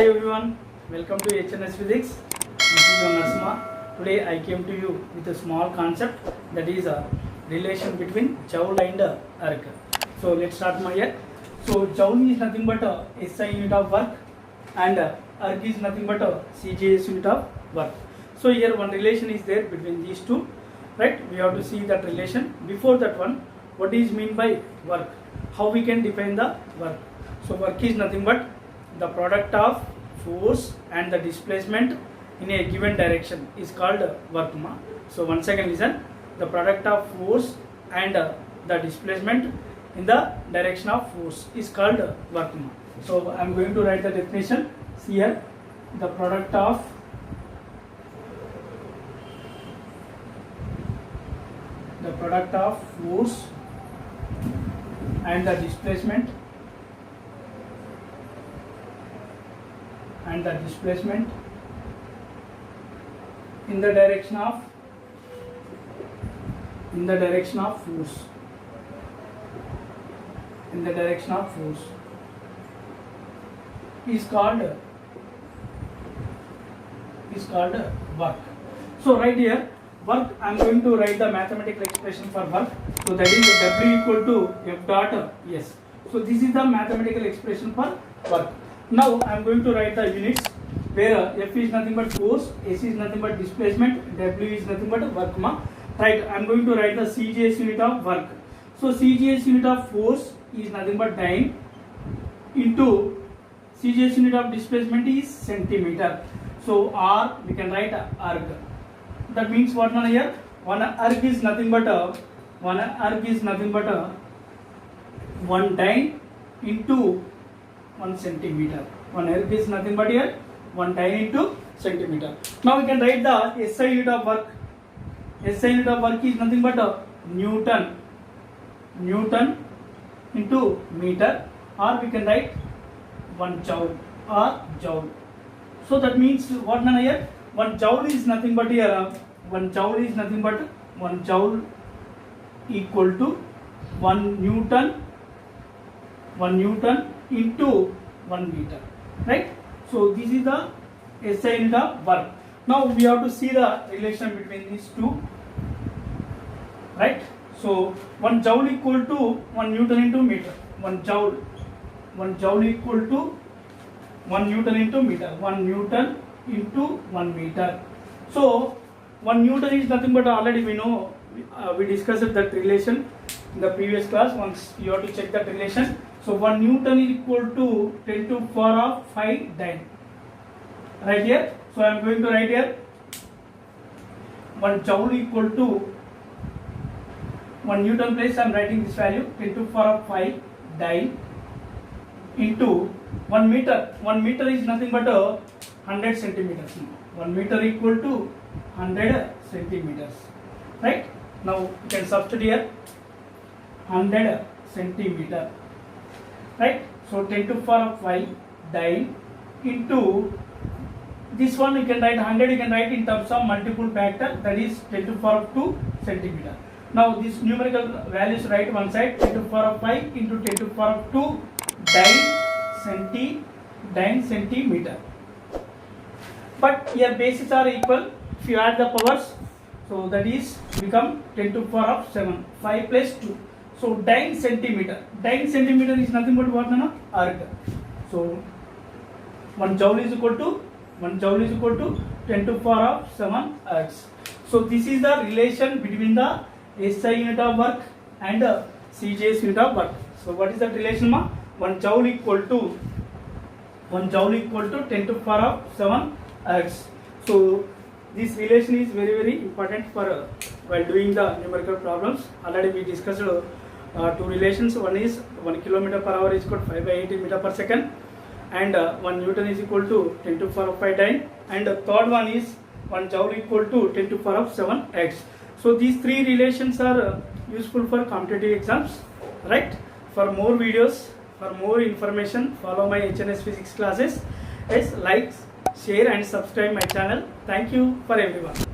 everyone, welcome to HNS Physics. This is your Narsima. Today I came to you with a small concept, that is a relation between joule and erg. So let's start my here. So joule is nothing but a SI unit of work and erg is nothing but a CGS unit of work. So here one relation is there between these two, right? We have to see that relation. Before that one, what is mean by work? How we can define the work? So work is nothing but the product of force and the displacement in a given direction is called work. So once again listen, the product of force and the displacement in the direction of force is called work. So I am going to write the definition. See here, the product of force and the displacement in the direction of force is called work. So right here, work, I am going to write the mathematical expression for work. So that is W equal to F dot S. So this is the mathematical expression for work. Now I am going to write the units, where F is nothing but force, S is nothing but displacement, W is nothing but work. Right, I am going to write the CGS unit of work. So CGS unit of force is nothing but dyne into CGS unit of displacement is centimeter. So R we can write erg. That means what now here? One erg is nothing but one dyne into 1 centimeter. One erg is nothing but here 1 dyne into centimeter. Now we can write the SI unit of work. SI unit of work is nothing but Newton into meter, or we can write 1 joule or joule. So that means what now here? 1 joule is nothing but here 1 joule equal to 1 Newton into 1 meter, right? So this is the SI unit of work. Now we have to see the relation between these two, right? So 1 joule equal to 1 Newton into meter. 1 joule equal to 1 Newton into meter. 1 Newton into 1 meter. So 1 Newton is nothing but, already we know, we discussed that relation in the previous class. Once you have to check that relation. So 1 Newton is equal to 10 to the power of 5 dyne. Right here. So I am going to write here 1 joule equal to 1 Newton place I am writing this value 10 to the power of 5 dyne into 1 meter. 1 meter is nothing but 100 centimeters. 1 meter equal to 100 centimeters. Right? Now you can substitute here 100 centimeter. Right? So 10 to the power of 5 dyne into this one, you can write 100, you can write in terms of multiple factor, that is 10 to the power of 2 centimeter. Now this numerical values write one side, 10 to the power of 5 into 10 to the power of 2 dyne centimeter. But here bases are equal. If you add the powers, so that is become 10 to the power of 7, 5 plus 2. So dyne centimeter is nothing but what now? Erg. So 1 joule is equal to 10 to the power of 7 ergs. So this is the relation between the SI unit of work and CGS unit of work. So what is that relation? 1 joule equal to 10 to the power of 7 ergs. So this relation is very, very important for while doing the numerical problems. Already we discussed two relations. One is 1 kilometer per hour is equal to 5 by 80 meter per second, and 1 Newton is equal to 10 to the power of 5 dyne, and the third one is 1 joule equal to 10 to the power of 7 x. So these three relations are useful for competitive exams, right? For more videos, for more information, follow my HNS Physics classes. Yes, like, share and subscribe my channel. Thank you for everyone.